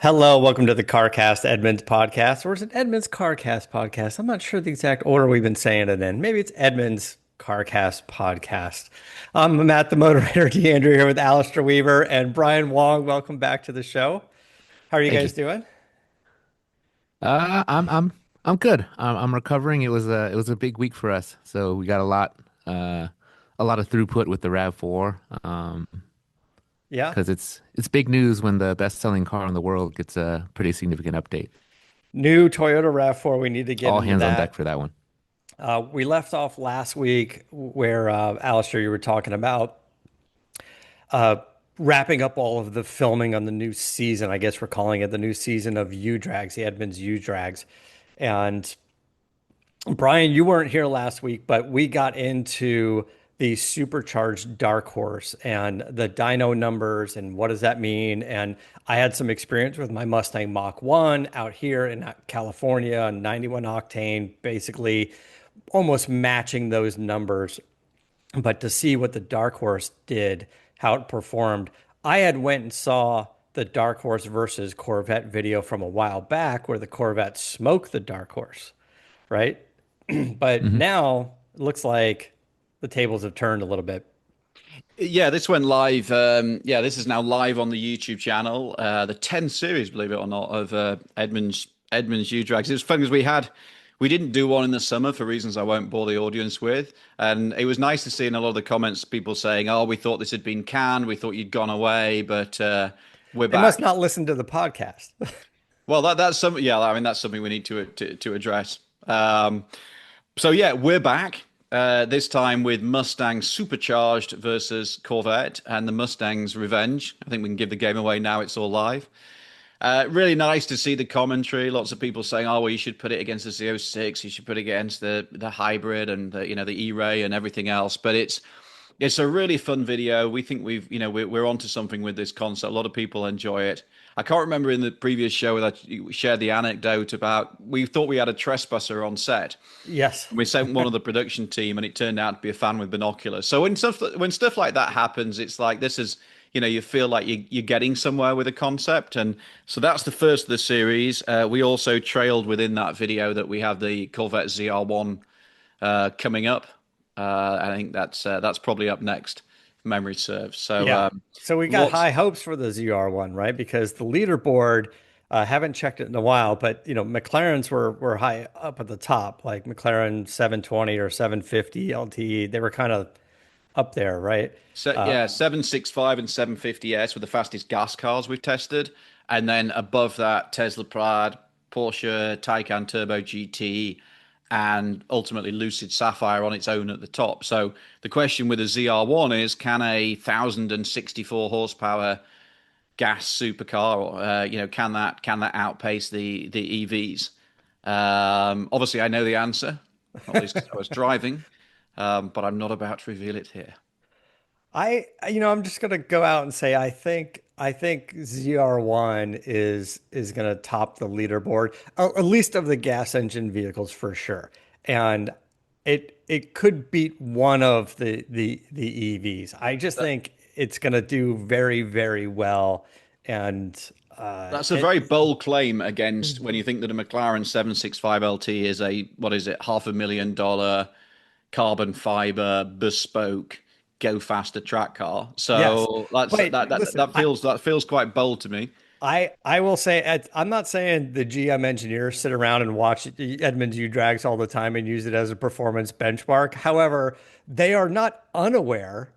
Hello, welcome to the CarCast+Edmunds podcast, or is it Edmunds CarCast podcast? I'm not sure the exact order we've been saying it in. Maybe it's Edmunds CarCast podcast. I'm Matt, the moderator, DeAndre here with Alistair Weaver and Brian Wong. Welcome back to the show. How are you Thank you. guys doing? Uh, I'm I'm I'm good. I'm recovering. It was a big week for us, so we got a lot of throughput with the RAV4. Yeah. Because it's big news when the best-selling car in the world gets a pretty significant update. New Toyota RAV4. We need to get All into hands on deck that. for that one. We left off last week where Alistair, you were talking about uh, wrapping up all of the filming on the new season. I guess we're calling it the new season of U Drags, the Edmunds U Drags. And Brian, you weren't here last week, but we got into the supercharged Dark Horse and the dyno numbers and what does that mean. And I had some experience with my Mustang Mach 1 out here in California, 91 octane, basically almost matching those numbers. But to see what the Dark Horse did, how it performed, I had went and saw the Dark Horse versus Corvette video from a while back where the Corvette smoked the Dark Horse, right? But hmm now it looks like the tables have turned a little bit. Yeah, this went live. Yeah, this is now live on the YouTube channel. The 10 series, believe it or not, of Edmunds U Drags. It was fun because we didn't do one in the summer for reasons I won't bore the audience with, and it was nice to see in a lot of the comments people saying, "Oh, we thought this had been canned. We thought you'd gone away, but we're They must back." not listen to the podcast. Well, that's something. Yeah, I mean that's something we need to address. So yeah, we're back. This time with Mustang Supercharged versus Corvette and the Mustang's Revenge. I think we can give the game away now. It's all live. Really nice to see the commentary. Lots of people saying, "Oh, well, you should put it against the Z06. You should put it against the hybrid and the E-Ray and everything else." But it's a really fun video. We think we're onto something with this concept. A lot of people enjoy it. I can't remember in the previous show that you shared the anecdote about we thought we had a trespasser on set. Yes. We sent one of the production team, and it turned out to be a fan with binoculars. So when stuff like that happens, it's like this is you feel like you're getting somewhere with a concept, and so that's the first of the series. We also trailed within that video that we have the Corvette ZR1 coming up. I think that's probably up next, if memory serves. So Yeah. So we got lots. high hopes for the ZR1, right? Because the leaderboard, haven't checked it in a while, but McLaren's were high up at the top, like McLaren 720 or 750 LTE. They were kind of up there, right? So yeah, 765 and 750S were the fastest gas cars we've tested, and then above that, Tesla Plaid, Porsche Taycan Turbo GT, and ultimately Lucid Sapphire on its own at the top. So the question with the ZR1 is, can a 1,064 horsepower gas supercar, can that outpace the EVs? Obviously, I know the answer, not least because I was driving, but I'm not about to reveal it here. I'm just gonna go out and say I think ZR1 is gonna top the leaderboard, or at least of the gas engine vehicles for sure. And it could beat one of the EVs. I just think it's gonna do very, very well. And That's a very bold claim against when you think that a McLaren 765 LT is a, what is it, $500,000 carbon fiber bespoke go faster track car. yes, So that's but listen, that feels quite bold to me. I will say I'm not saying the GM engineers sit around and watch Edmunds U drags all the time and use it as a performance benchmark. However, they are not unaware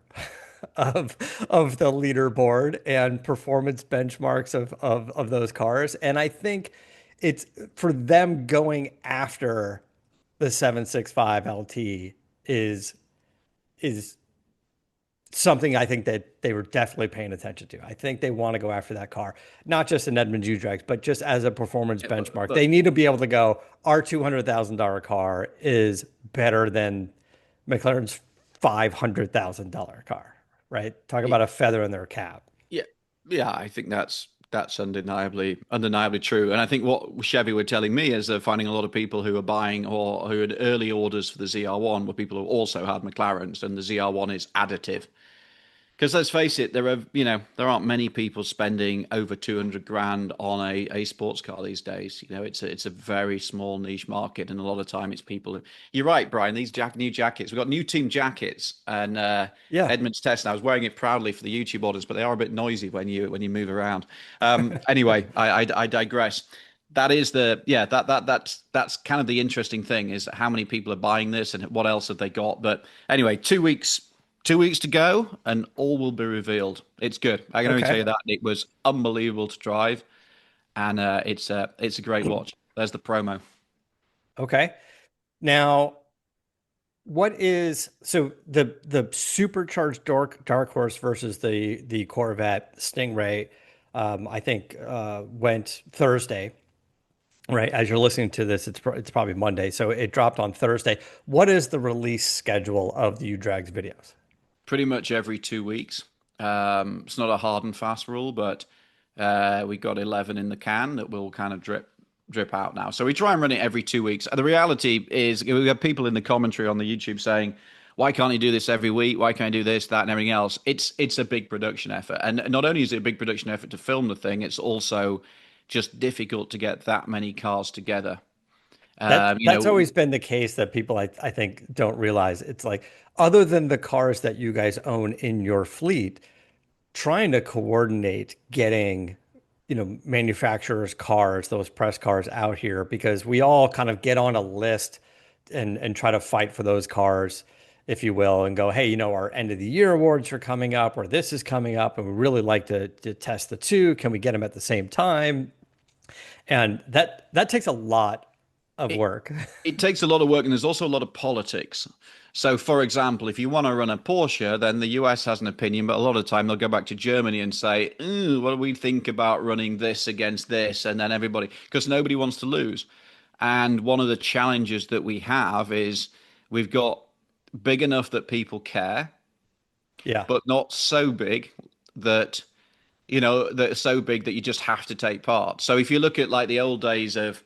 of the leaderboard and performance benchmarks of those cars. And I think it's for them going after the 765 LT is something I think that they were definitely paying attention to. I think they want to go after that car, not just in Edmunds U-Drags, but just as a performance Yeah, benchmark. but They need to be able to go, our $200,000 car is better than McLaren's $500,000 car, right? Talk about a feather in their cap. yeah, yeah, I think that's undeniably true. And I think what Chevy were telling me is they're finding a lot of people who are buying or who had early orders for the ZR1 were people who also had McLarens, and the ZR1 is additive. Because let's face it, there aren't many people spending over 200 grand on a sports car these days. It's a very small niche market, and a lot of time it's people. You're right, Brian. These new jackets, we've got new team jackets, and Yeah. Edmunds test. And I was wearing it proudly for the YouTube audience, but they are a bit noisy when you move around. Anyway, I digress. That is that's kind of the interesting thing, is how many people are buying this and what else have they got. But anyway, 2 weeks. 2 weeks to go, and all will be revealed. It's good. I can only tell Okay. you that it was unbelievable to drive, and it's a great watch. There's the promo. Okay. Now, so the supercharged Dark Horse versus the Corvette Stingray, I think went Thursday. Right, as you're listening to this, it's probably Monday, so it dropped on Thursday. What is the release schedule of the U-Drags videos? Pretty much every 2 weeks. It's not a hard and fast rule, but we got 11 in the can that will kind of drip out now. So we try and run it every 2 weeks. The reality is we have people in the commentary on the YouTube saying, why can't you do this every week? Why can't you do this, that, and everything else? It's a big production effort. And not only is it a big production effort to film the thing, it's also just difficult to get that many cars together. That's always been the case that people I think don't realize. It's like, other than the cars that you guys own in your fleet, trying to coordinate getting, manufacturers' cars, those press cars out here, because we all kind of get on a list and try to fight for those cars, if you will, and go, hey, our end of the year awards are coming up, or this is coming up, and we really like to test the two. Can we get them at the same time? And that takes a lot of work. It takes a lot of work, and there's also a lot of politics. So, for example, if you want to run a Porsche, then the US has an opinion, but a lot of the time they'll go back to Germany and say, what do we think about running this against this? And then everybody, because nobody wants to lose. And one of the challenges that we have is we've got big enough that people care, Yeah. but not so big that, that's so big that you just have to take part. So if you look at like the old days of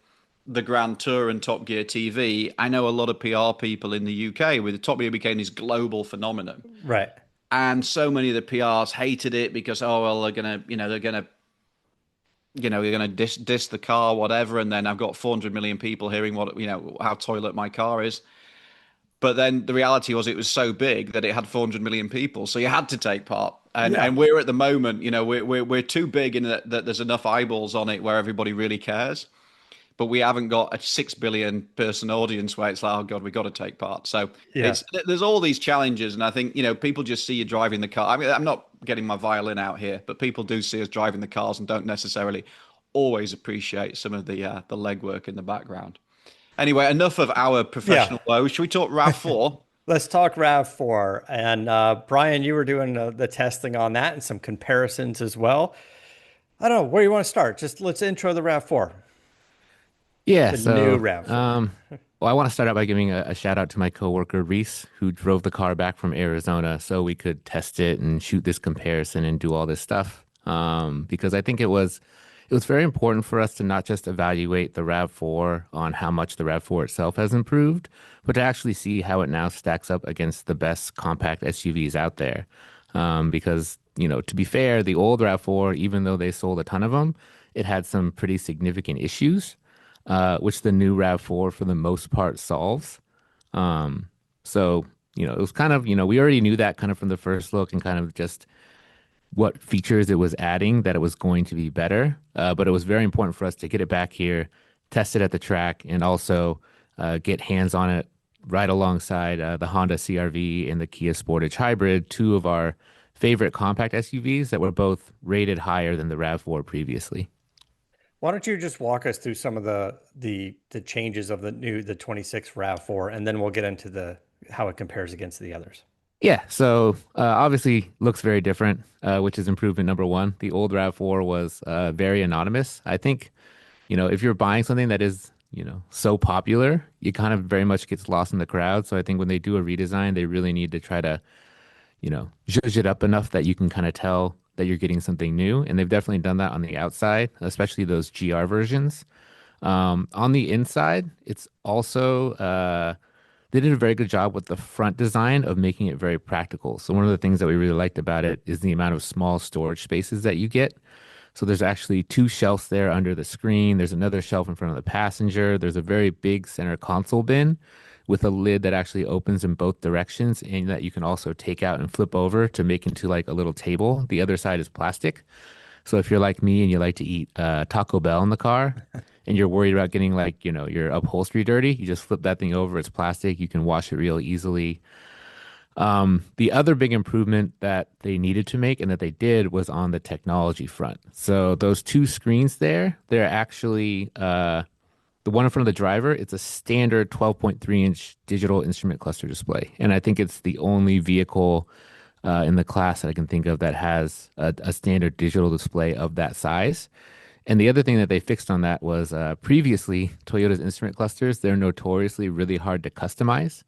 the Grand Tour and Top Gear TV, I know a lot of PR people in the UK where the Top Gear became this global phenomenon. Right. And so many of the PRs hated it because, oh, well, they're gonna diss the car, whatever. And then I've got 400 million people hearing how toilet my car is. But then the reality was it was so big that it had 400 million people, so you had to take part. And we're at the moment, we're too big in that there's enough eyeballs on it where everybody really cares. But we haven't got a 6 billion person audience where it's like, oh God, we got to take part. So there's all these challenges. And I think, people just see you driving the car. I mean, I'm not getting my violin out here, but people do see us driving the cars and don't necessarily always appreciate some of the legwork in the background. Anyway, enough of our professional woes. Should we talk RAV4? Let's talk RAV4. And Brian, you were doing the testing on that and some comparisons as well. I don't know, where you want to start? Just let's intro the RAV4. Yeah, The new RAV4. Well, I want to start out by giving a shout out to my coworker Reese, who drove the car back from Arizona so we could test it and shoot this comparison and do all this stuff. Because I think it was very important for us to not just evaluate the RAV4 on how much the RAV4 itself has improved, but to actually see how it now stacks up against the best compact SUVs out there. Because, to be fair, the old RAV4, even though they sold a ton of them, it had some pretty significant issues, which the new RAV4 for the most part solves. So, it was kind of, we already knew that kind of from the first look and kind of just what features it was adding, that it was going to be better. But it was very important for us to get it back here, test it at the track, and also get hands on it right alongside the Honda CR-V and the Kia Sportage Hybrid, two of our favorite compact SUVs that were both rated higher than the RAV4 previously. Why don't you just walk us through some of the changes of the 26 RAV4, and then we'll get into how it compares against the others. Yeah, so obviously looks very different, which is improvement number one. The old RAV4 was very anonymous. I think, if you're buying something that is, so popular, it kind of very much gets lost in the crowd. So I think when they do a redesign, they really need to try to, zhuzh it up enough that you can kind of tell that you're getting something new. And they've definitely done that on the outside, especially those GR versions. On the inside, it's also they did a very good job with the front design of making it very practical. So one of the things that we really liked about it is the amount of small storage spaces that you get. So there's actually two shelves there under the screen. There's another shelf in front of the passenger. There's a very big center console bin with a lid that actually opens in both directions and that you can also take out and flip over to make into like a little table. The other side is plastic. So if you're like me and you like to eat Taco Bell in the car and you're worried about getting like, your upholstery dirty, you just flip that thing over. It's plastic. You can wash it real easily. The other big improvement that they needed to make and that they did was on the technology front. So those two screens there, they're actually the one in front of the driver, it's a standard 12.3-inch digital instrument cluster display. And I think it's the only vehicle in the class that I can think of that has a standard digital display of that size. And the other thing that they fixed on that was previously Toyota's instrument clusters, they're notoriously really hard to customize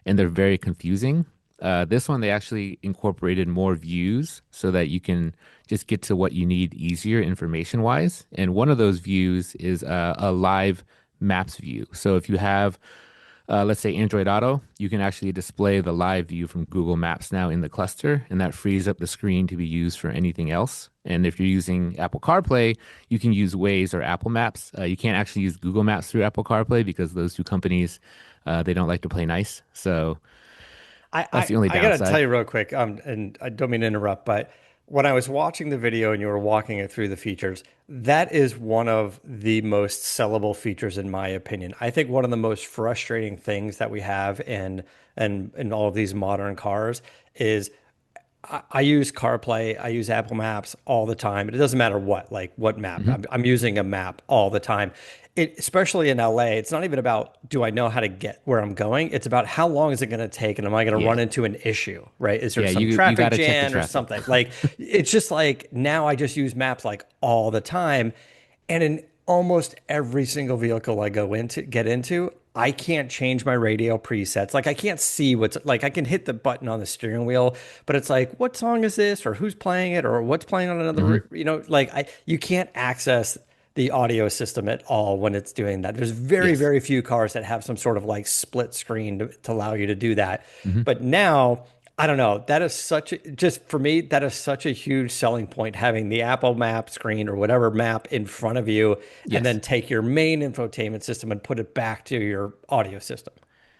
and they're very confusing. This one, they actually incorporated more views so that you can just get to what you need easier information wise. And one of those views is a live maps view. So if you have, let's say, Android Auto, you can actually display the live view from Google Maps now in the cluster, and that frees up the screen to be used for anything else. And if you're using Apple CarPlay, you can use Waze or Apple Maps. You can't actually use Google Maps through Apple CarPlay because those two companies, they don't like to play nice. So that's the only I gotta tell downside. you real quick, and I don't mean to interrupt, but when I was watching the video and you were walking it through the features, that is one of the most sellable features in my opinion. I think one of the most frustrating things that we have in all of these modern cars is I use CarPlay, I use Apple Maps all the time. It doesn't matter what map. Mhm. I'm using a map all the time. Especially in LA, it's not even about do I know how to get where I'm going? It's about how long is it going to take and am I going to run Yeah. into an issue, right? Is there Yeah, some you got traffic to check the jam or traffic. something? Like it's just like now I just use maps like all the time. And in almost every single vehicle I get into, I can't change my radio presets. Like I can't see what's like I can hit the button on the steering wheel, but it's like, what song is this? Or who's playing it? Or what's playing on Mhm. another, like you can't access the audio system at all when it's doing that. There's very, Yes. very few cars that have some sort of like split screen to allow you to do that. Mhm. But now I don't know. That is just for me, that is such a huge selling point, having the Apple Map screen or whatever map in front of you, and Yes. then take your main infotainment system and put it back to your audio system.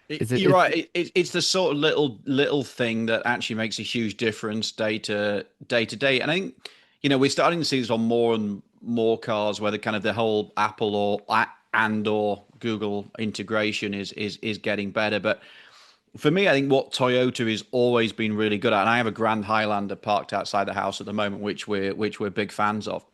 Is it? You're right. It's the sort of little thing that actually makes a huge difference day to day. And I think we're starting to see this on more and more cars where the kind of the whole Apple or Google integration is getting better. But for me, I think what Toyota has always been really good at, and I have a Grand Highlander parked outside the house at the moment, which we're big fans of.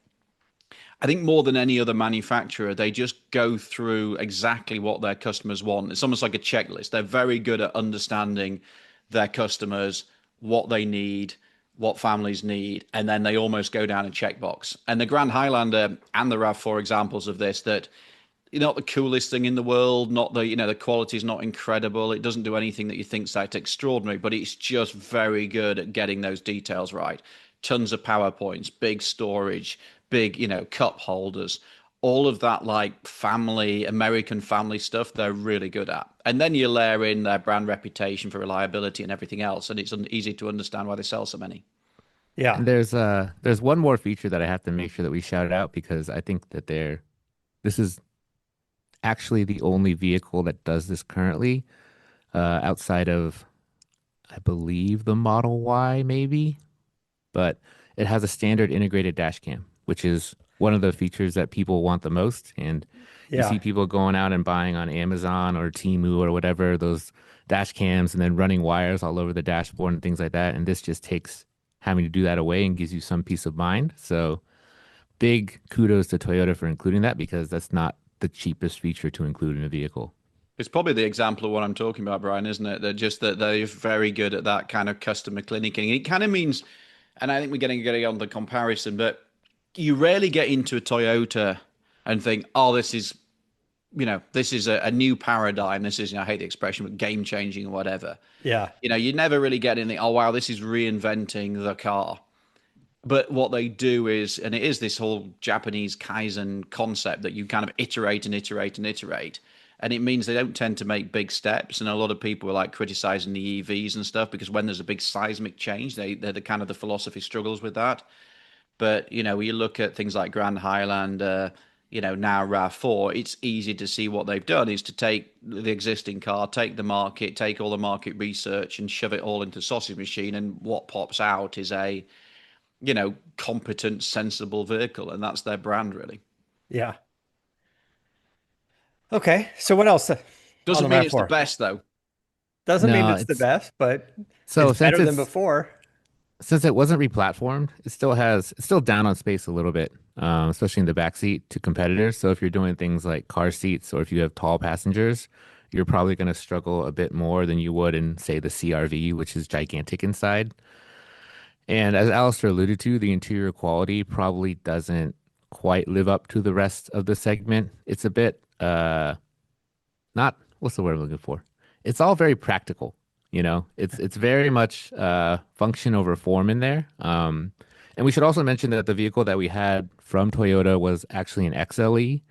I think more than any other manufacturer, they just go through exactly what their customers want. It's almost like a checklist. They're very good at understanding their customers, what they need, what families need, and then they almost go down a checkbox. And the Grand Highlander and the RAV4 examples of this that not the coolest thing in the world, not the quality is not incredible. It doesn't do anything that you think's that extraordinary, but it's just very good at getting those details right. Tons of PowerPoints, big storage, big, cup holders, all of that like American family stuff, they're really good at. And then you layer in their brand reputation for reliability and everything else, and it's easy to understand why they sell so many. Yeah. And there's one more feature that I have to make sure that we shout out because I think that this is actually the only vehicle that does this currently, outside of I believe the Model Y maybe, but it has a standard integrated dash cam, which is one of the features that people want the most. And you Yeah. see people going out and buying on Amazon or Temu or whatever those dash cams and then running wires all over the dashboard and things like that. And this just takes having to do that away and gives you some peace of mind. So big kudos to Toyota for including that because that's not the cheapest feature to include in a vehicle. It's probably the example of what I'm talking about, Brian, isn't it? That they're very good at that kind of customer clinicking. It kind of means, and I think we're getting on the comparison, but you rarely get into a Toyota and think, oh, this is a new paradigm. This is, I hate the expression, but game changing or whatever. Yeah. You never really get in the, oh, wow, this is reinventing the car. But what they do is, and it is this whole Japanese Kaizen concept that you kind of iterate and iterate and iterate. and it means they don't tend to make big steps. And a lot of people are like criticizing the EVs and stuff because when there's a big seismic change, they're the kind of the philosophy struggles with that. But you look at things like Grand Highlander, now RAV4, it's easy to see what they've done is to take the existing car, take the market, take all the market research, and shove it all into sausage machine, and what pops out is a competent, sensible vehicle, and that's their brand, really. Yeah. Okay. So what else on the Doesn't mean it's the RAV4? best, though. Doesn't mean No, it's the it's best, but so it's better than before. since it wasn't replatformed, it's still down on space a little bit, especially in the back seat to competitors. So if you're doing things like car seats or if you have tall passengers, you're probably going to struggle a bit more than you would in, say, the CRV, which is gigantic inside. And as Alistair alluded to, the interior quality probably doesn't quite live up to the rest of the segment. It's a bit not what's the word I'm looking for? It's all very practical, you know. It's very much function over form in there. And we should also mention that the vehicle that we had from Toyota was actually an XLE,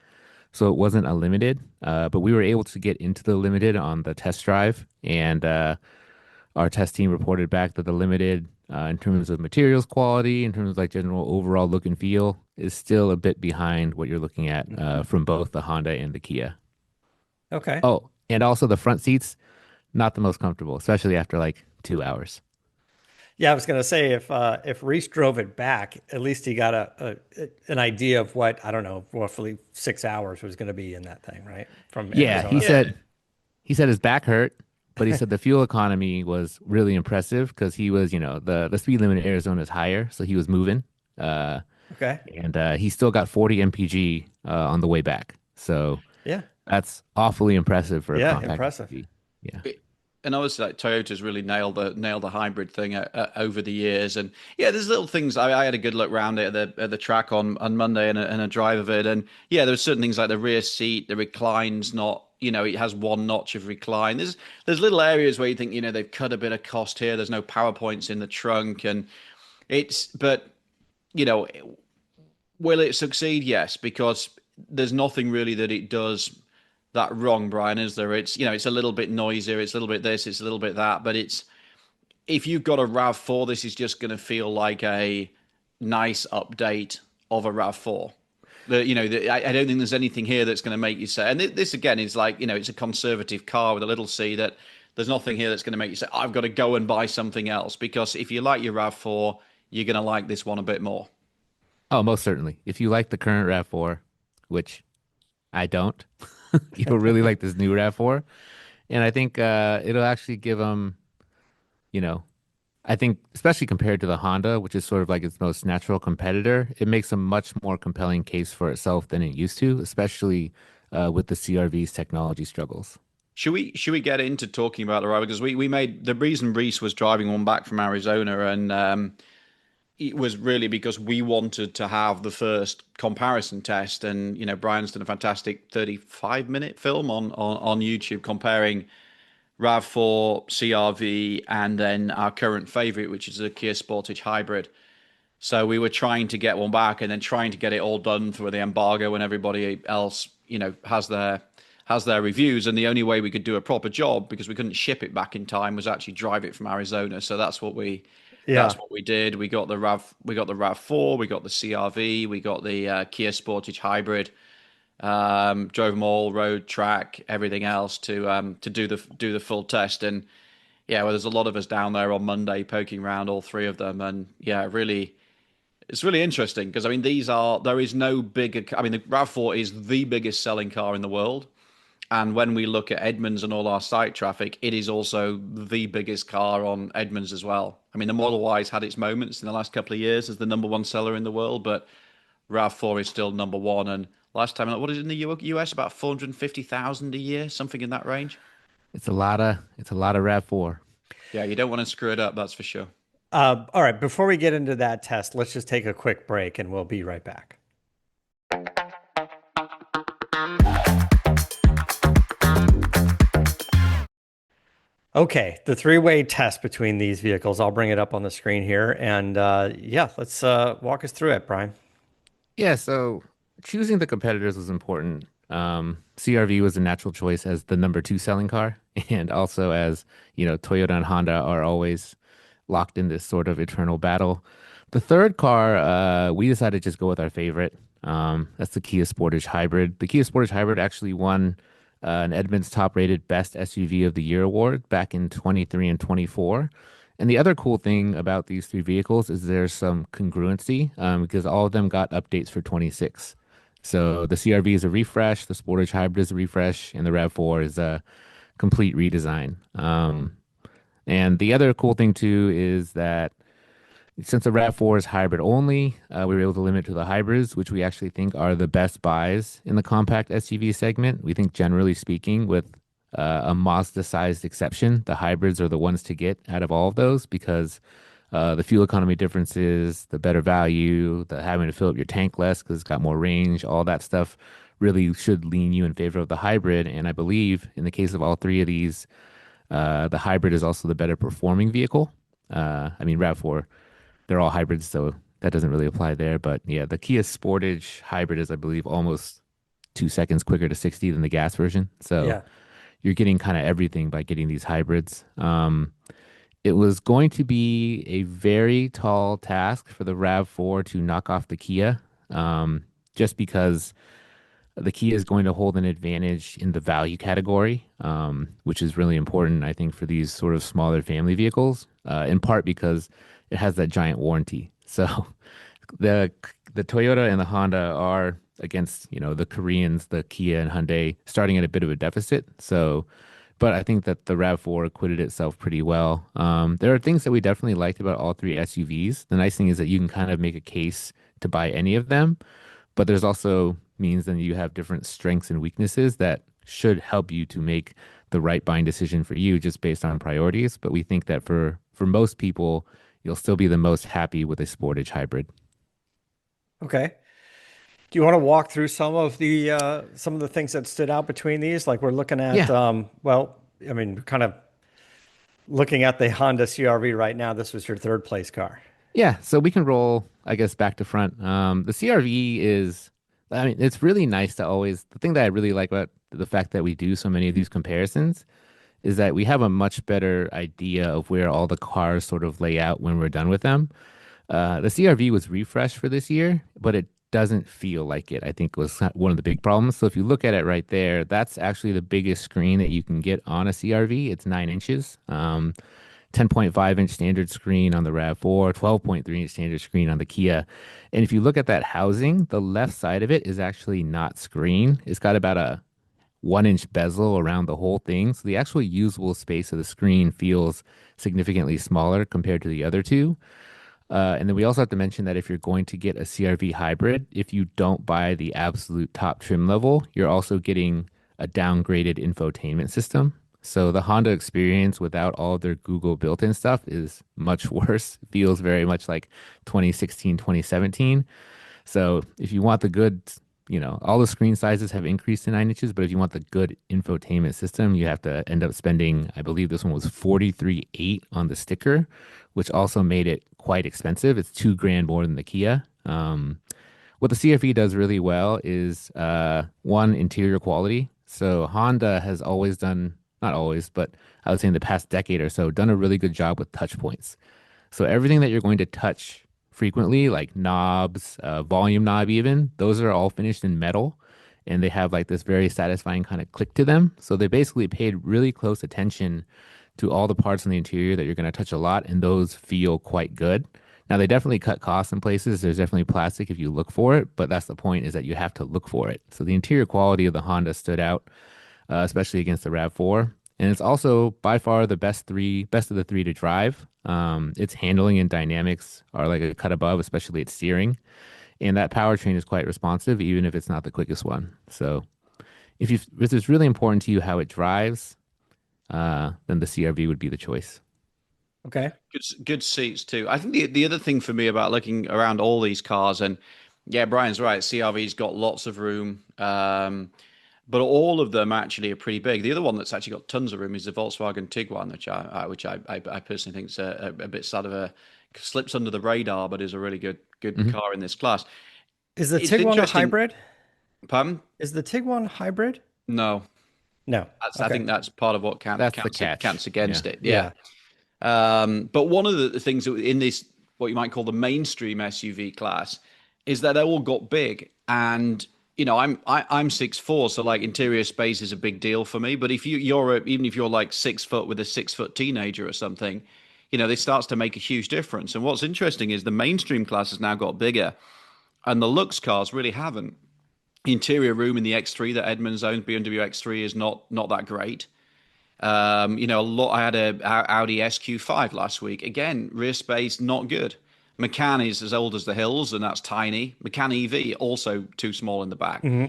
so it wasn't a limited. But we were able to get into the limited on the test drive, and our test team reported back that the limited, in terms of materials quality, in terms of like general overall look and feel, is still a bit behind what you're looking at from both the Honda and the Kia. Okay. Oh, and also the front seats, not the most comfortable, especially after like 2 hours. Yeah, I was gonna say if Reese drove it back, at least he got an idea of what, I don't know, roughly 6 hours was gonna be in that thing, right? From Yeah, Arizona. Yeah. he said his back hurt, but he said the fuel economy was really impressive because he was, you know, the speed limit in Arizona is higher, so he was moving. Uh, Okay. and he still got 40 mpg on the way back. So Yeah. that's awfully impressive for a Yeah, compact impressive. SUV. Yeah. And obviously, like, Toyota's really nailed the hybrid thing over the years. And yeah, there's little things. I had a good look around it at the track on Monday and a drive of it. And yeah, there's certain things like the rear seat, the recline's not, it has one notch of recline. There's little areas where you think, they've cut a bit of cost here. There's no power points in the trunk, and but you know, will it succeed? Yes, because there's nothing really that it does that wrong, Brian, is there? It's a little bit noisier, it's a little bit this, it's a little bit that, but if you've got a RAV4, this is just going to feel like a nice update of a RAV4. I don't think there's anything here that's going to make you say, and this again is like, it's a conservative car with a little C, that there's nothing here that's going to make you say, I've got to go and buy something else, because if you like your RAV4, you're going to like this one a bit more. Oh, most certainly. If you like the current RAV4, which I don't, you'll really like this new RAV4. And I think it'll actually give them, you know, I think especially compared to the Honda, which is sort of like its most natural competitor, it makes a much more compelling case for itself than it used to, especially with the CRV's technology struggles. Should we get into talking about the RAV? Because we made the reason Reese was driving one back from Arizona, and it was really because we wanted to have the first comparison test. And Brian's done a fantastic 35-minute film on YouTube comparing RAV4, CRV, and then our current favorite, which is a Kia Sportage Hybrid. So we were trying to get one back, and then trying to get it all done for the embargo, and everybody else, has their reviews. And the only way we could do a proper job, because we couldn't ship it back in time, was actually drive it from Arizona. So that's Yeah. what we did. We got the RAV4, we got the CRV, we got the Kia Sportage Hybrid. Drove them all, road, track, everything else to do the full test. And yeah, well, there's a lot of us down there on Monday poking around all three of them. And yeah, really, it's really interesting, because I mean, there is no bigger. I mean, the RAV4 is the biggest selling car in the world. And when we look at Edmunds and all our site traffic, it is also the biggest car on Edmunds as well. I mean, the Model Y's had its moments in the last couple of years as the number one seller in the world, but RAV4 is still number one. And last time, what is it in the US? About 450,000 a year, something in that range. It's a lot of RAV4. Yeah, you don't want to screw it up, that's for sure. All right, before we get into that test, let's just take a quick break and we'll be right back. Okay, the three-way test between these vehicles. I'll bring it up on the screen here. And yeah, let's walk us through it, Brian. Yeah, so choosing the competitors was important CRV was a natural choice as the number two selling car, and also as Toyota and Honda are always locked in this sort of eternal battle. The third car, we decided to just go with our favorite. That's the Kia Sportage Hybrid. The Kia Sportage Hybrid actually won an Edmunds top rated Best SUV of the Year award back in 23 and 24. And the other cool thing about these three vehicles is there's some congruency because all of them got updates for 26. So the CRV is a refresh, the Sportage Hybrid is a refresh, and the RAV4 is a complete redesign. And the other cool thing too is that since the RAV4 is hybrid only, we were able to limit to the hybrids, which we actually think are the best buys in the compact SUV segment. We think, generally speaking, with a Mazda-sized exception, the hybrids are the ones to get out of all of those because the fuel economy differences, the better value, the having to fill up your tank less because it's got more range, all that stuff really should lean you in favor of the hybrid. And I believe in the case of all three of these, the hybrid is also the better performing vehicle. I mean, RAV4, they're all hybrids, so that doesn't really apply there. But yeah, the Kia Sportage Hybrid is, I believe, almost 2 seconds quicker to 60 than the gas version. So Yeah. you're getting kind of everything by getting these hybrids. It was going to be a very tall task for the RAV4 to knock off the Kia, just because the Kia is going to hold an advantage in the value category, which is really important, I think, for these sort of smaller family vehicles, in part because it has that giant warranty. So the Toyota and the Honda are against, the Koreans, the Kia and Hyundai, starting at a bit of a deficit. So, but I think that the RAV4 acquitted itself pretty well. There are things that we definitely liked about all three SUVs. The nice thing is that you can kind of make a case to buy any of them, but there's also means that you have different strengths and weaknesses that should help you to make the right buying decision for you just based on priorities. But we think that for most people, you'll still be the most happy with a Sportage Hybrid. Okay. Do you want to walk through some of the things that stood out between these? Like we're looking at, Yeah. well, I mean, kind of looking at the Honda CRV right now. This was your third place car. Yeah, so we can roll, I guess, back to front. The CRV is, I mean, it's really nice to always, the thing that I really like about the fact that we do so many of these comparisons is that we have a much better idea of where all the cars sort of lay out when we're done with them. The CRV was refreshed for this year, but it doesn't feel like it, I think was one of the big problems. So if you look at it right there, that's actually the biggest screen that you can get on a CRV. It's 9 inches. 10.5-inch standard screen on the RAV4, 12.3-inch standard screen on the Kia. And if you look at that housing, the left side of it is actually not screen. It's got about a 1-inch bezel around the whole thing. So the actual usable space of the screen feels significantly smaller compared to the other two. And then we also have to mention that if you're going to get a CRV hybrid, if you don't buy the absolute top trim level, you're also getting a downgraded infotainment system. So the Honda experience without all of their Google built-in stuff is much worse. It feels very much like 2016, 2017. So if you want the good, all the screen sizes have increased to 9 inches, but if you want the good infotainment system, you have to end up spending, I believe this one was 43.8 on the sticker, which also made it quite expensive. It's $2,000 more than the Kia. What the CFE does really well is one, interior quality. So Honda has always done, not always, but I would say in the past decade or so, done a really good job with touch points. So everything that you're going to touch frequently, like knobs, volume knob even, those are all finished in metal and they have like this very satisfying kind of click to them. So they basically paid really close attention to all the parts in the interior that you're going to touch a lot, and those feel quite good. Now they definitely cut costs in places. There's definitely plastic if you look for it, but that's the point, is that you have to look for it. So the interior quality of the Honda stood out, especially against the RAV4. And it's also by far the best of the three to drive. Its handling and dynamics are like a cut above, especially its steering. And that powertrain is quite responsive, even if it's not the quickest one. So if it's really important to you how it drives, then the CRV would be the choice. Okay. Good seats too. I think the other thing for me about looking around all these cars, and yeah, Brian's right. CRV's got lots of room, but all of them actually are pretty big. The other one that's actually got tons of room is the Volkswagen Tiguan, which I personally think is a bit sort of slips under the radar, but is a really good Hmm. car in this class. Is the It's Tiguan a interesting. hybrid? Pardon? Is the Tiguan hybrid? No, No. I Okay. think that's part of what That's the catch. counts Yeah. against it. Yeah. Yeah. But one of the things that in this, what you might call the mainstream SUV class, is that they all got big. And I'm 6'4", so like interior space is a big deal for me. But if even if you're like 6 foot with a 6 foot teenager or something, this starts to make a huge difference. And what's interesting is the mainstream class has now got bigger, and the looks cars really haven't. The interior room in the X3 that Edmunds owns, BMW X3, is not that great. A lot. I had a Audi SQ5 last week. Again, rear space not good. Macan is as old as the hills, and that's tiny. Macan EV also too small in the back. Hmm.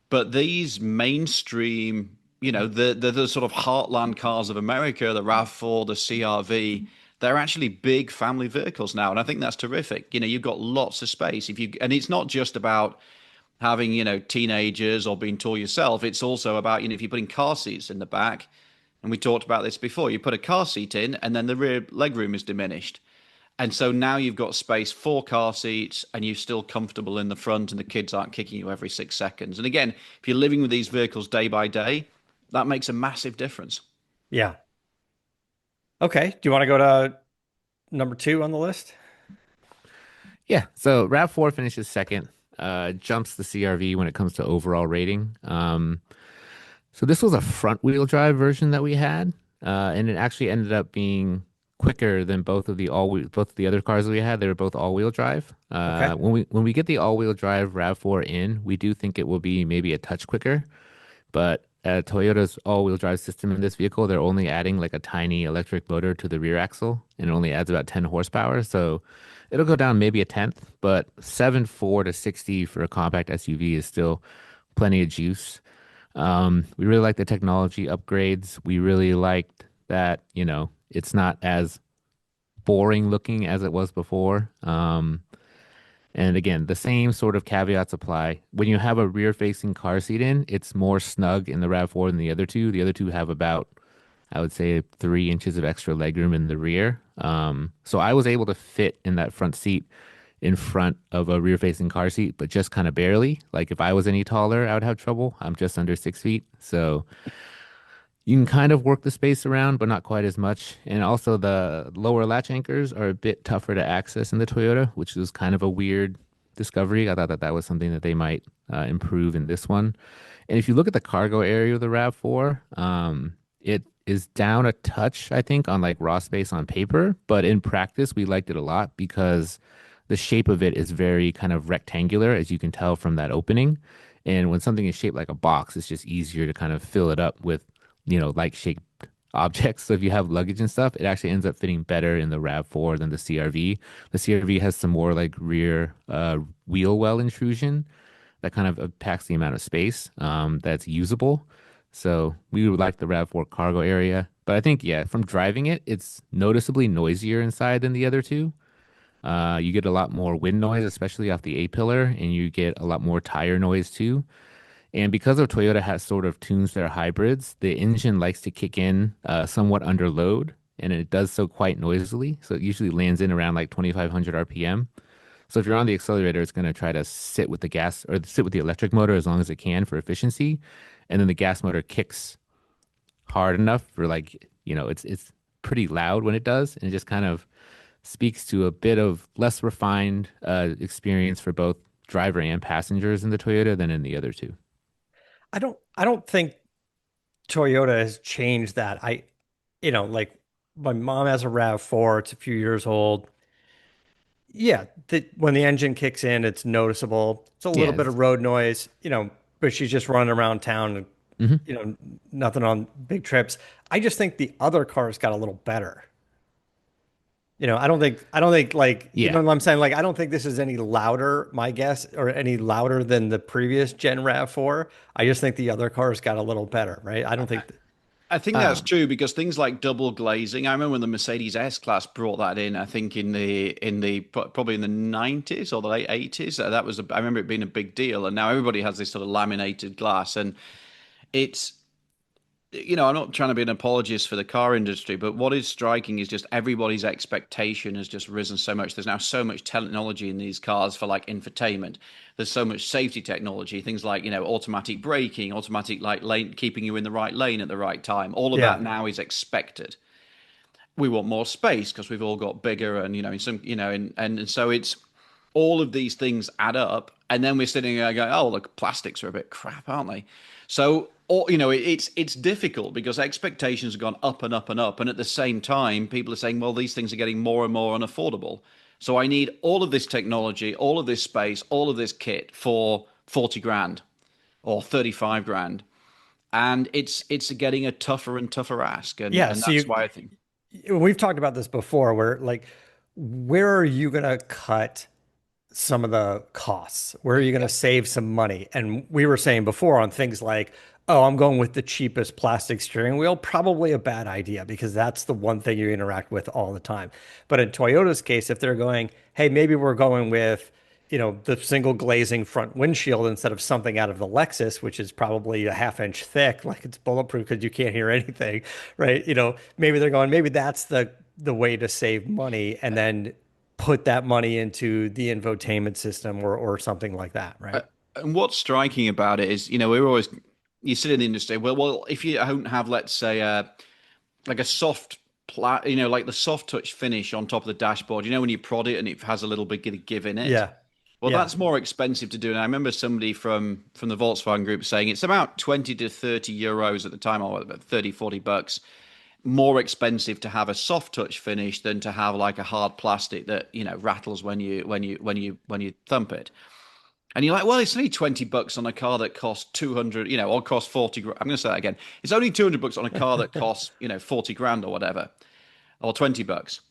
But these mainstream, the sort of heartland cars of America, the RAV4, the CRV, they're actually big family vehicles now, and I think that's terrific. You've got lots of space and it's not just about having teenagers or being tall yourself. It's also about if you're putting car seats in the back, and we talked about this before. You put a car seat in, and then the rear legroom is diminished. And so now you've got space for car seats, and you're still comfortable in the front, and the kids aren't kicking you every 6 seconds. And again, if you're living with these vehicles day by day, that makes a massive difference. Yeah. Okay. Do you want to go to number two on the list? Yeah. So RAV4 finishes second, jumps the CRV when it comes to overall rating. So this was a front wheel drive version that we had, and it actually ended up being quicker than both of the other cars that we had. They were both all-wheel drive. Okay. When we get the all-wheel drive RAV4 in, we do think it will be maybe a touch quicker, but Toyota's all-wheel drive system in this vehicle, they're only adding like a tiny electric motor to the rear axle, and it only adds about 10 horsepower. So it'll go down maybe a tenth, but 7.4 to 60 for a compact SUV is still plenty of juice. We really like the technology upgrades. We really liked that, it's not as boring looking as it was before. And again, the same sort of caveats apply. When you have a rear-facing car seat in, it's more snug in the RAV4 than the other two. The other two have about, I would say, 3 inches of extra legroom in the rear. So I was able to fit in that front seat in front of a rear-facing car seat, but just kind of barely. Like if I was any taller, I would have trouble. I'm just under 6 feet. So you can kind of work the space around, but not quite as much. And also the lower latch anchors are a bit tougher to access in the Toyota, which was kind of a weird discovery. I thought that that was something that they might improve in this one. And if you look at the cargo area of the RAV4, it is down a touch, I think, on like raw space on paper, but in practice, we liked it a lot because the shape of it is very kind of rectangular, as you can tell from that opening. And when something is shaped like a box, it's just easier to kind of fill it up with, like shaped objects. So if you have luggage and stuff, it actually ends up fitting better in the RAV4 than the CRV. The CRV has some more like rear wheel well intrusion that kind of packs the amount of space that's usable. So we would like the RAV4 cargo area. But I think, yeah, from driving it, it's noticeably noisier inside than the other two. You get a lot more wind noise, especially off the A-pillar, and you get a lot more tire noise too. And because of Toyota has sort of tunes their hybrids, the engine likes to kick in somewhat under load, and it does so quite noisily. So it usually lands in around like 2,500 RPM. So if you're on the accelerator, it's going to try to sit with the gas or sit with the electric motor as long as it can for efficiency. And then the gas motor kicks hard enough for like, it's pretty loud when it does. And it just kind of speaks to a bit of less refined experience for both driver and passengers in the Toyota than in the other two. I don't think Toyota has changed that. Like my mom has a RAV4, it's a few years old. Yeah, when the engine kicks in, it's noticeable. It's a little Yeah. bit of road noise, but she's just running around town and, Mhm. nothing on big trips. I just think the other cars got a little better. I don't think like, Yeah. what I'm saying? Like, I don't think this is any louder, my guess, or any louder than the previous Gen RAV4. I just think the other cars got a little better, right? I don't think, I think that's Um, true because things like double glazing. I remember when the Mercedes S class brought that in. I think probably in the 90s or the late 80s. That was I remember it being a big deal, and now everybody has this sort of laminated glass, and it's I'm not trying to be an apologist for the car industry, but what is striking is just everybody's expectation has just risen so much. There's now so much technology in these cars for like infotainment. There's so much safety technology, things like, automatic braking, automatic like lane, keeping you in the right lane at the right time. All of Yeah. that now is expected. We want more space because we've all got bigger and, in some, and so it's all of these things add up. And then we're sitting there going, oh, look, plastics are a bit crap, aren't they? So, or, it's difficult because expectations have gone up and up and up. And at the same time, people are saying, well, these things are getting more and more unaffordable. So I need all of this technology, all of this space, all of this kit for 40 grand or 35 grand. And it's getting a tougher and tougher ask. And Yeah. and So that's why I think we've talked about this before where like, where are you going to cut some of the costs? Where are you going to save some money? And we were saying before on things like, oh, I'm going with the cheapest plastic steering wheel, probably a bad idea because that's the one thing you interact with all the time. But in Toyota's case, if they're going, hey, maybe we're going with, the single glazing front windshield instead of something out of the Lexus, which is probably a half-inch thick, like it's bulletproof because you can't hear anything, right? Maybe they're going, maybe that's the way to save money, and then put that money into the infotainment system or something like that, right? and what's striking about it is, we're always you sit in the industry. Well, if you don't have, let's say, like a soft like the soft touch finish on top of the dashboard. When you prod it and it has a little bit of give in it. Yeah. Well, Yeah. that's more expensive to do. And I remember somebody from the Volkswagen group saying it's about 20 to 30 euros at the time, or about 30, 40 bucks more expensive to have a soft touch finish than to have like a hard plastic that, rattles when you thump it. And you're like, well, it's only 20 bucks on a car that costs 200, or costs 40 grand. I'm going to say that again. It's only 200 bucks on a car that costs, 40 grand or whatever, or 20 bucks.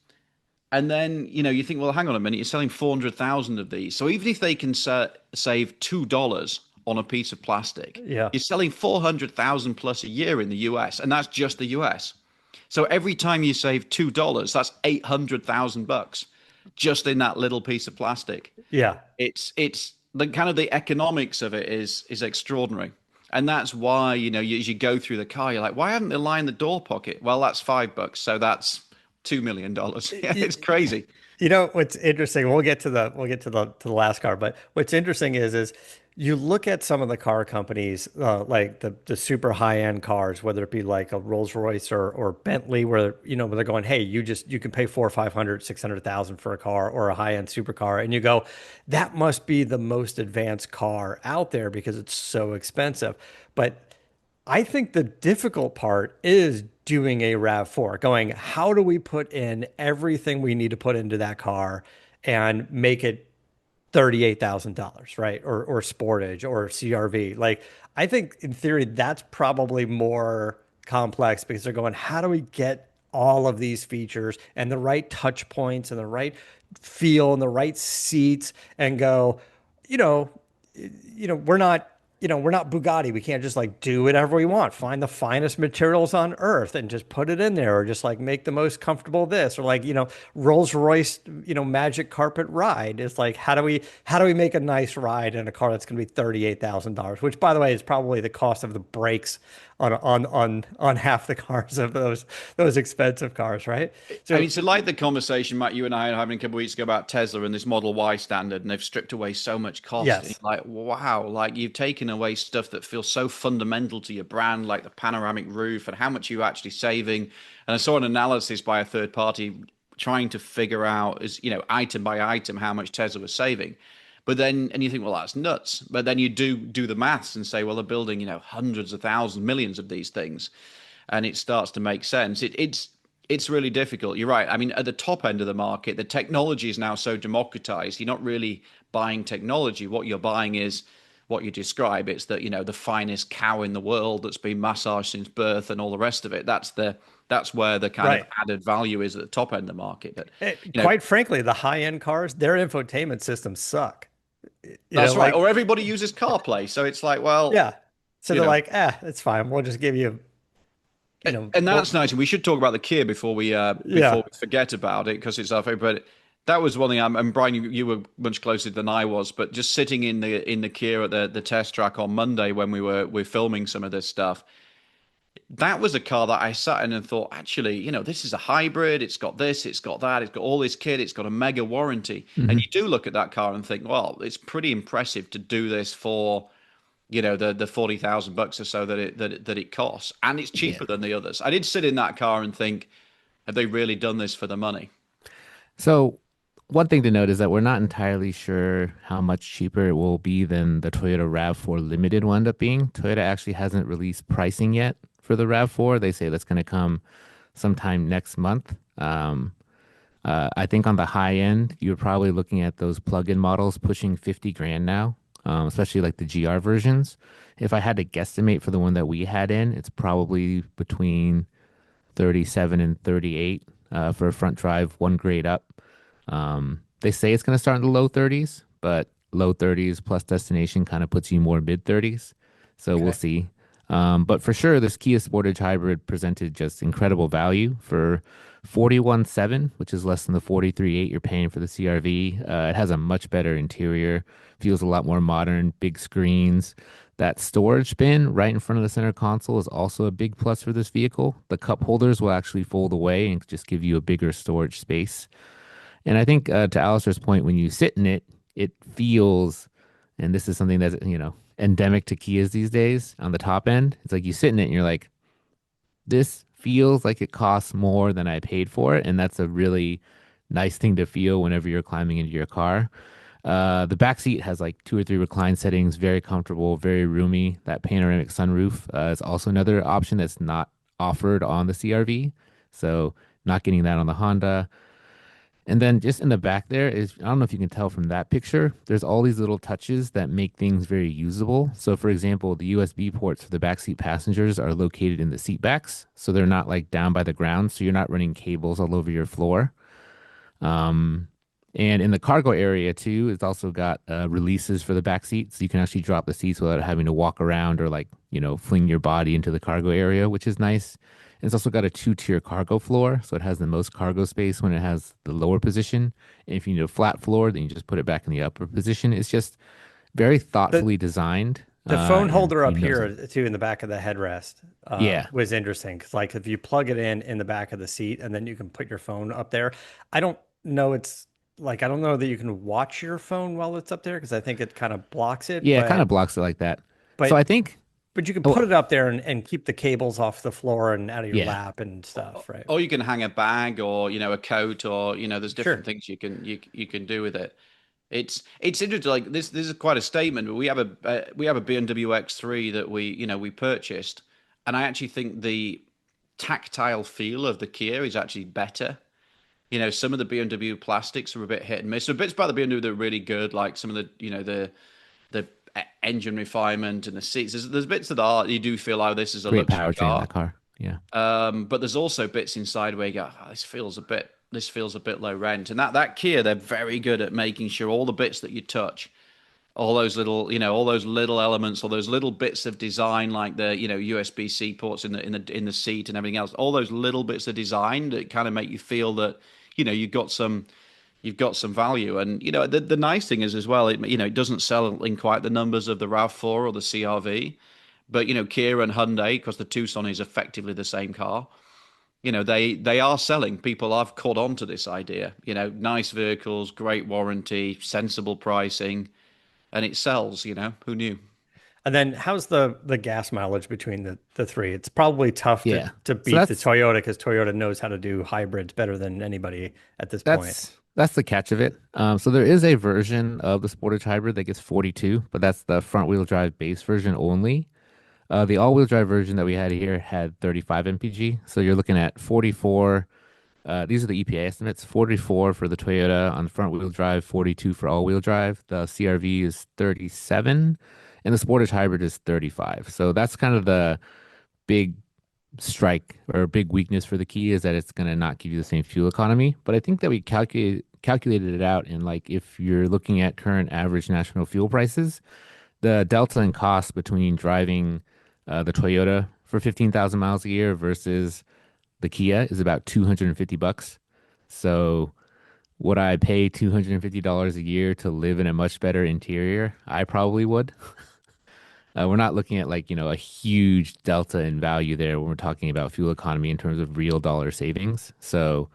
And then, you think, well, hang on a minute, you're selling 400,000 of these. So even if they can save $2 on a piece of plastic, Yeah. you're selling 400,000 plus a year in the US. And that's just the US. So every time you save $2, that's 800,000 bucks just in that little piece of plastic. Yeah. It's the kind of the economics of it is extraordinary. And that's why, as you go through the car, you're like, why haven't they lined the door pocket? Well, that's $5, so that's $2 million. Yeah, it's crazy. What's interesting, we'll get to the last car, but what's interesting is you look at some of the car companies, like the super high end cars, whether it be like a Rolls Royce or Bentley, where where they're going, hey, you can pay 400, 500, 600,000 for a car or a high end supercar, and you go, that must be the most advanced car out there because it's so expensive. But I think the difficult part is doing a RAV4, going, how do we put in everything we need to put into that car and make it $38,000, right? Or Sportage or CRV. Like, I think in theory, that's probably more complex because they're going, how do we get all of these features and the right touch points and the right feel and the right seats and go, you know, we're not Bugatti. We can't just like do whatever we want. Find the finest materials on earth and just put it in there, or just like make the most comfortable this, or like, Rolls Royce, magic carpet ride. It's like, how do we make a nice ride in a car that's going to be $38,000, which by the way is probably the cost of the brakes on half the cars of those expensive cars, right? I So mean, so like the conversation, Matt, you and I are having a couple of weeks ago about Tesla and this Model Y standard, and they've stripped away so much cost. And yes, you're like, wow, like you've taken away stuff that feels so fundamental to your brand, like the panoramic roof and how much you're actually saving. And I saw an analysis by a third party trying to figure out, item by item, how much Tesla was saving. But then, and you think, well, that's nuts. But then you do the maths and say, well, they're building, hundreds of thousands, millions of these things, and it starts to make sense. It's really difficult. You're right. I mean, at the top end of the market, the technology is now so democratized. You're not really buying technology. What you're buying is what you describe. It's that, the finest cow in the world that's been massaged since birth and all the rest of it. That's where the kind of right. added value is at the top end of the market. But Quite frankly, the high end cars, their infotainment systems suck. that's right. Like, Or everybody uses CarPlay, so it's like, well, yeah. So you they're know. like, it's fine. We'll just give you, And well, that's nice. And we should talk about the Kia before we yeah. forget about it, because it's our favorite. But that was one thing. And Brian, you were much closer than I was. But just sitting in the Kia at the test track on Monday when we're filming some of this stuff, that was a car that I sat in and thought, actually, this is a hybrid. It's got this, it's got that, it's got all this kit, it's got a mega warranty. And Hmm. you do look at that car and think, well, it's pretty impressive to do this for, the 40,000 bucks or so that it costs, and it's Yeah. cheaper than the others. I did sit in that car and think, have they really done this for the money? So one thing to note is that we're not entirely sure how much cheaper it will be than the Toyota RAV4 Limited will end up being. Toyota actually hasn't released pricing yet for the RAV4. They say that's going to come sometime next month. I think on the high end, you're probably looking at those plug-in models pushing 50 grand now, especially like the GR versions. If I had to guesstimate for the one that we had in, it's probably between 37 and 38 for a front drive, one grade up. They say it's going to start in the low 30s, but low 30s plus destination kind of puts you more mid 30s. So we'll Okay. see. But for sure, this Kia Sportage Hybrid presented just incredible value for 41.7, which is less than the 43.8 you're paying for the CRV. It has a much better interior, feels a lot more modern, big screens. That storage bin right in front of the center console is also a big plus for this vehicle. The cup holders will actually fold away and just give you a bigger storage space. And I think to Alistair's point, when you sit in it, it feels, and this is something that's, endemic to Kias these days on the top end. It's like you sit in it and you're like, this feels like it costs more than I paid for it. And that's a really nice thing to feel whenever you're climbing into your car. The back seat has like two or three recline settings, very comfortable, very roomy. That panoramic sunroof is also another option that's not offered on the CRV. So not getting that on the Honda. And then just in the back there is, I don't know if you can tell from that picture, there's all these little touches that make things very usable. So for example, the USB ports for the backseat passengers are located in the seat backs. So they're not like down by the ground. So you're not running cables all over your floor. Um, and in the cargo area too, it's also got releases for the back seats. So you can actually drop the seats without having to walk around or like, fling your body into the cargo area, which is nice. And it's also got a two-tier cargo floor. So it has the most cargo space when it has the lower position. And if you need a flat floor, then you just put it back in the upper position. It's just very The thoughtfully designed. the phone And holder he up knows it. here too in the back of the headrest Yeah. was interesting because like if you plug it in the back of the seat and then you can put your phone up there. I don't know it's like I don't know that you can watch your phone while it's up there because I think it kind of blocks it, Yeah, it kind of blocks it like that. So I but think, but you can put oh, it up there and keep the cables off the floor and out of your yeah. lap and stuff, right? Or you can hang a bag, or a coat, or there's different Sure. things you can do with it. It's interesting. Like this is quite a statement. But we have a BMW X3 that we purchased, and I actually think the tactile feel of the Kia is actually better. Some of the BMW plastics are a bit hit and miss. So bits about the BMW that are really good, like some of the the engine refinement and the seats. There's bits that are you do feel like this is a Great luxury powertrain in car. that car. Yeah. But there's also bits inside where you go, "Oh, this feels a bit low rent." And that Kia, they're very good at making sure all the bits that you touch, all those little elements, all those little bits of design, like the USB-C ports in the seat and everything else, all those little bits of design that kind of make you feel that you've got some value. And the nice thing is as well, it doesn't sell in quite the numbers of the RAV4 or the CRV, but Kia and Hyundai, because the Tucson is effectively the same car. They are selling. People have caught on to this idea. Nice vehicles, great warranty, sensible pricing, and it sells. Who knew? And then how's the gas mileage between the three? It's probably tough to Yeah. to So beat the that's Toyota because Toyota knows how to do hybrids better than anybody at this point. that's the catch of it. So there is a version of the Sportage Hybrid that gets 42, but that's the front wheel drive base version only. The all wheel drive version that we had here had 35 mpg. So you're looking at 44. These are the EPA estimates: 44 for the Toyota on front wheel drive, 42 for all wheel drive. The CRV is 37, and the Sportage Hybrid is 35. So that's kind of the big strike or big weakness for the Kia, is that it's going to not give you the same fuel economy. But I think that we calculated it out, and like if you're looking at current average national fuel prices, the delta in cost between driving the Toyota for 15,000 miles a year versus the Kia is about 250 bucks. So would I pay $250 a year to live in a much better interior? I probably would. We're not looking at like, a huge delta in value there when we're talking about fuel economy in terms of real dollar savings. So,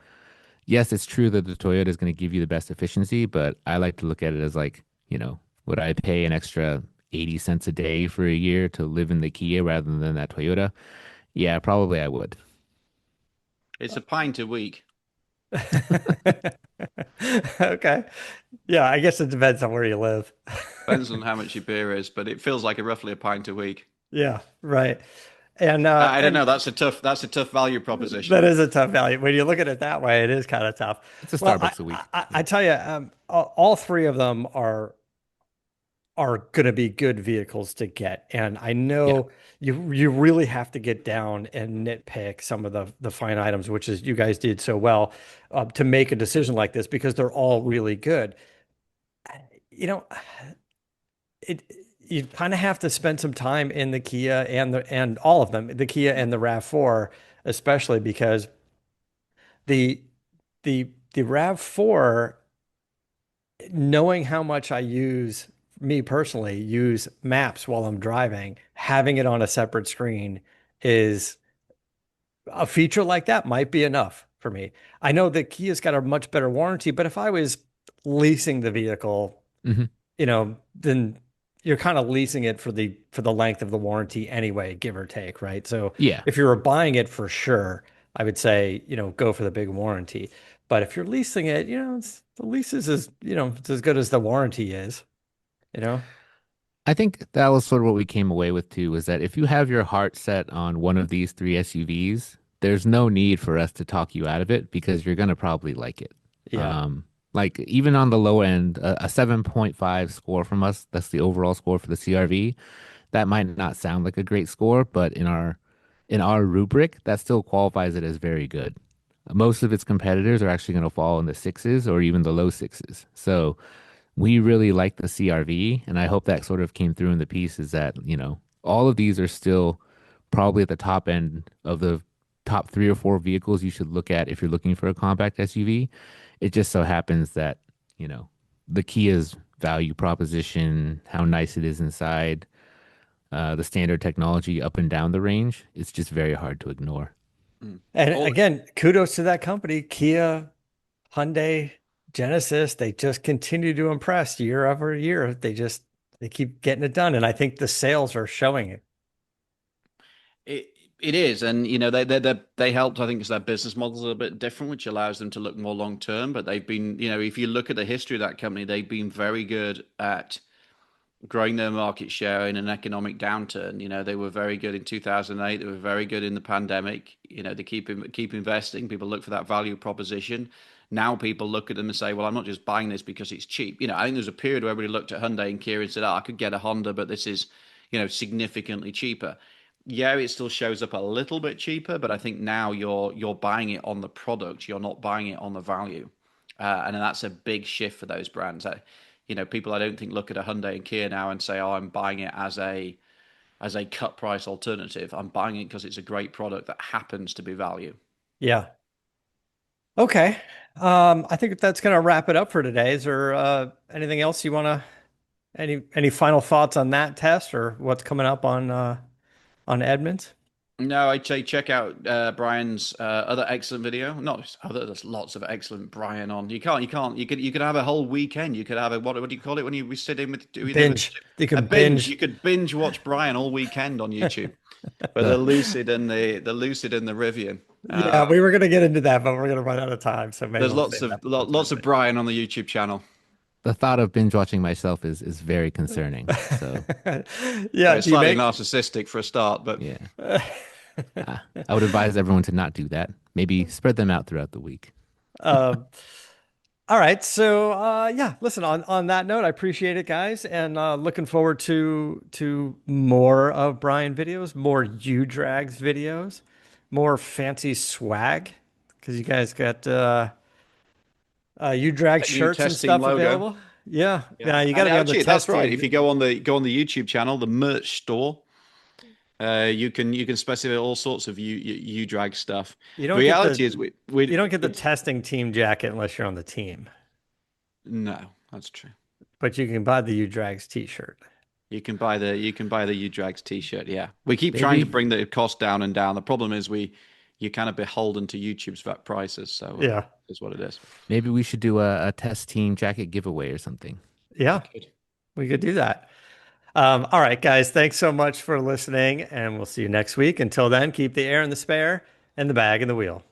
yes, it's true that the Toyota is going to give you the best efficiency, but I like to look at it as like, would I pay an extra 80 cents a day for a year to live in the Kia rather than that Toyota? Yeah, probably I would. It's a pint a week. Okay. Yeah, I guess it depends on where you live. Depends on how much your beer is, but it feels like roughly a pint a week. Yeah, right. And I don't know. That's a tough value proposition. that is a tough value. When you look at it that way, it is kind of tough. It's a Well, Starbucks a week. I tell you, all three of them are going to be good vehicles to get. And I Yeah. know you really have to get down and nitpick some of the fine items, which is you guys did so well to make a decision like this because they're all really good. You know, it you kind of have to spend some time in the Kia and all of them, the Kia and the RAV4, especially because the the RAV4, knowing how much I me personally, use maps while I'm driving, having it on a separate screen is a feature like that might be enough for me. I know that Kia's got a much better warranty, but if I was leasing the vehicle, Hmm. then you're kind of leasing it for the length of the warranty anyway, give or take, right? So Yeah. if you were buying it for sure, I would say, go for the big warranty. But if you're leasing it, the lease is it's as good as the warranty is, you know? I think that was sort of what we came away with too, is that if you have your heart set on one of these three SUVs, there's no need for us to talk you out of it because you're going to probably like it. Yeah. Like even on the low end, a 7.5 score from us, that's the overall score for the CRV. That might not sound like a great score, but in our rubric, that still qualifies it as very good. Most of its competitors are actually going to fall in the sixes or even the low sixes. So we really like the CRV, and I hope that sort of came through in the piece is that, all of these are still probably at the top end of the top three or four vehicles you should look at if you're looking for a compact SUV. It just so happens that, you know, the Kia's value proposition, how nice it is inside, the standard technology up and down the range, it's just very hard to ignore. Mm. And All again, kudos to that company, Kia, Hyundai, Genesis. They just continue to impress year over year. They keep getting it done. And I think the sales are showing it. It it is, and they helped. I think because their business models are a bit different, which allows them to look more long term. But they've been, if you look at the history of that company, they've been very good at growing their market share in an economic downturn. They were very good in 2008. They were very good in the pandemic. They keep investing. People look for that value proposition. Now people look at them and say, "Well, I'm not just buying this because it's cheap." I think there's a period where everybody looked at Hyundai and Kia and said, "Oh, I could get a Honda, but this is, significantly cheaper." Yeah, it still shows up a little bit cheaper, but I think now you're buying it on the product. You're not buying it on the value, and that's a big shift for those brands. People I don't think look at a Hyundai and Kia now and say, "Oh, I'm buying it as a cut price alternative." I'm buying it because it's a great product that happens to be value. Yeah. Okay. I think that's going to wrap it up for today. Is there anything else you want any final thoughts on that test or what's coming up on Edmunds? No, I'd say check out Brian's other excellent video. Not just other, there's lots of excellent Brian on. You could have a whole weekend. You could have a what do you call it when we sit in with do it? Binge. You A can binge. binge. You could binge watch Brian all weekend on YouTube. For the Lucid and the Rivian. Yeah, we were going to get into that, but we're going to run out of time. So maybe There's we'll lots save of that for lots of Thursday. Brian on the YouTube channel. The thought of binge watching myself is very concerning. So, Yeah. It's Do you slightly make? narcissistic for a start, but yeah, I would advise everyone to not do that. Maybe spread them out throughout the week. Um, all right. So yeah, listen, on that note, I appreciate it, guys, and looking forward to more of Brian videos, more U Drags videos, more fancy swag, because you guys got U Drag that new shirts and test team stuff logo. available. Yeah. Yeah, Yeah, you got and to be on the actually, that's test right. team. If you go on the YouTube channel, the merch store, you can specify all sorts of you drag stuff. You The don't get reality the is we you don't get the it's testing team jacket unless you're on the team, no, that's true. but you can buy the U Drags t-shirt. You can buy the U-Drags t-shirt. Yeah, we keep trying to Maybe bring the cost down and down. The problem is you're kind of beholden to YouTube's prices. So Yeah. is what it is. maybe we should do a test team jacket giveaway or something. Yeah, we could do that. All right, guys, thanks so much for listening, and we'll see you next week. Until then, keep the air in the spare and the bag in the wheel.